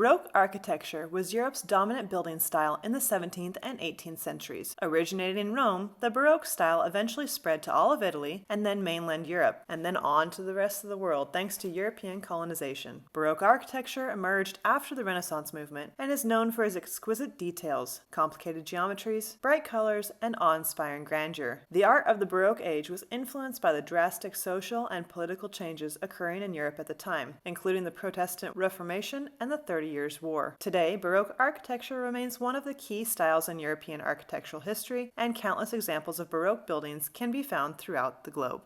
Baroque architecture was Europe's dominant building style in the 17th and 18th centuries. Originating in Rome, the Baroque style eventually spread to all of Italy and then mainland Europe, and then on to the rest of the world thanks to European colonization. Baroque architecture emerged after the Renaissance movement and is known for its exquisite details, complicated geometries, bright colors, and awe-inspiring grandeur. The art of the Baroque Age was influenced by the drastic social and political changes occurring in Europe at the time, including the Protestant Reformation and the 30 Years' War. Today, Baroque architecture remains one of the key styles in European architectural history, and countless examples of Baroque buildings can be found throughout the globe.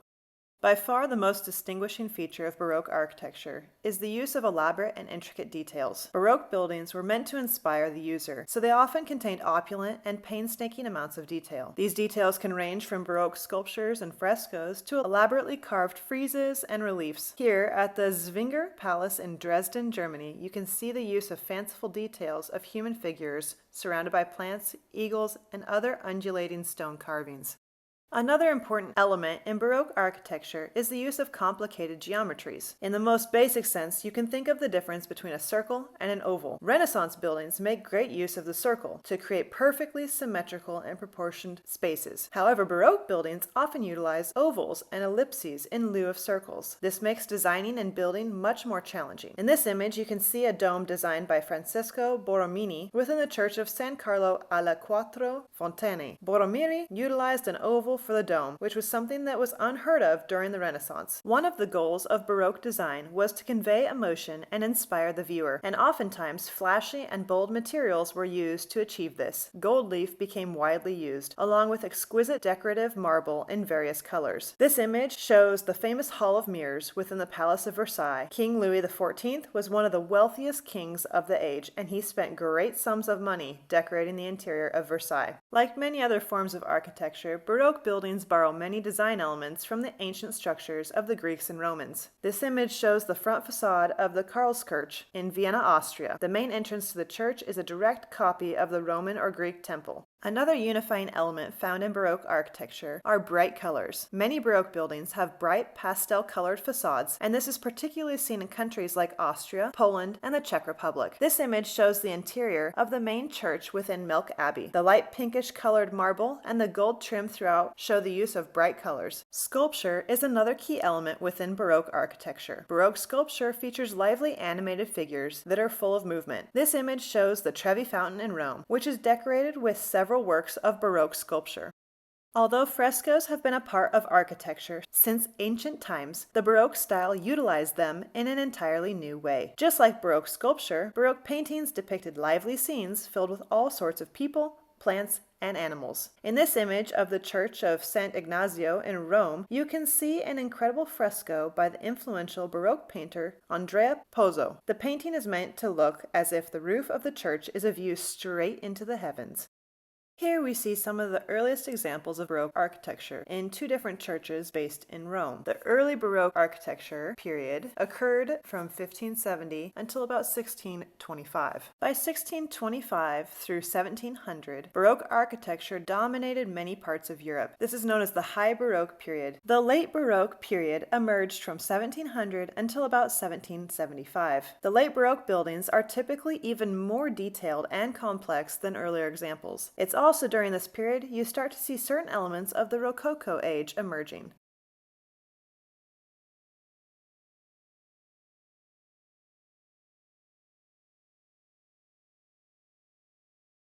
By far the most distinguishing feature of Baroque architecture is the use of elaborate and intricate details. Baroque buildings were meant to inspire the user, so they often contained opulent and painstaking amounts of detail. These details can range from Baroque sculptures and frescoes to elaborately carved friezes and reliefs. Here at the Zwinger Palace in Dresden, Germany, you can see the use of fanciful details of human figures surrounded by plants, eagles, and other undulating stone carvings. Another important element in Baroque architecture is the use of complicated geometries. In the most basic sense, you can think of the difference between a circle and an oval. Renaissance buildings make great use of the circle to create perfectly symmetrical and proportioned spaces. However, Baroque buildings often utilize ovals and ellipses in lieu of circles. This makes designing and building much more challenging. In this image, you can see a dome designed by Francesco Borromini within the church of San Carlo alle Quattro Fontane. Borromini utilized an oval for the dome, which was something that was unheard of during the Renaissance. One of the goals of Baroque design was to convey emotion and inspire the viewer, and oftentimes flashy and bold materials were used to achieve this. Gold leaf became widely used, along with exquisite decorative marble in various colors. This image shows the famous Hall of Mirrors within the Palace of Versailles. King Louis XIV was one of the wealthiest kings of the age, and he spent great sums of money decorating the interior of Versailles. Like many other forms of architecture, Baroque buildings borrow many design elements from the ancient structures of the Greeks and Romans. This image shows the front facade of the Karlskirche in Vienna, Austria. The main entrance to the church is a direct copy of the Roman or Greek temple. Another unifying element found in Baroque architecture are bright colors. Many Baroque buildings have bright pastel-colored facades, and this is particularly seen in countries like Austria, Poland, and the Czech Republic. This image shows the interior of the main church within Melk Abbey. The light pinkish-colored marble and the gold trim throughout show the use of bright colors. Sculpture is another key element within Baroque architecture. Baroque sculpture features lively animated figures that are full of movement. This image shows the Trevi Fountain in Rome, which is decorated with several works of Baroque sculpture. Although frescoes have been a part of architecture since ancient times, the Baroque style utilized them in an entirely new way. Just like Baroque sculpture, Baroque paintings depicted lively scenes filled with all sorts of people, plants, and animals. In this image of the Church of Sant Ignazio in Rome, you can see an incredible fresco by the influential Baroque painter Andrea Pozzo. The painting is meant to look as if the roof of the church is a view straight into the heavens. Here we see some of the earliest examples of Baroque architecture in two different churches based in Rome. The early Baroque architecture period occurred from 1570 until about 1625. By 1625 through 1700, Baroque architecture dominated many parts of Europe. This is known as the High Baroque period. The Late Baroque period emerged from 1700 until about 1775. The Late Baroque buildings are typically even more detailed and complex than earlier examples. It's also during this period you start to see certain elements of the Rococo age emerging.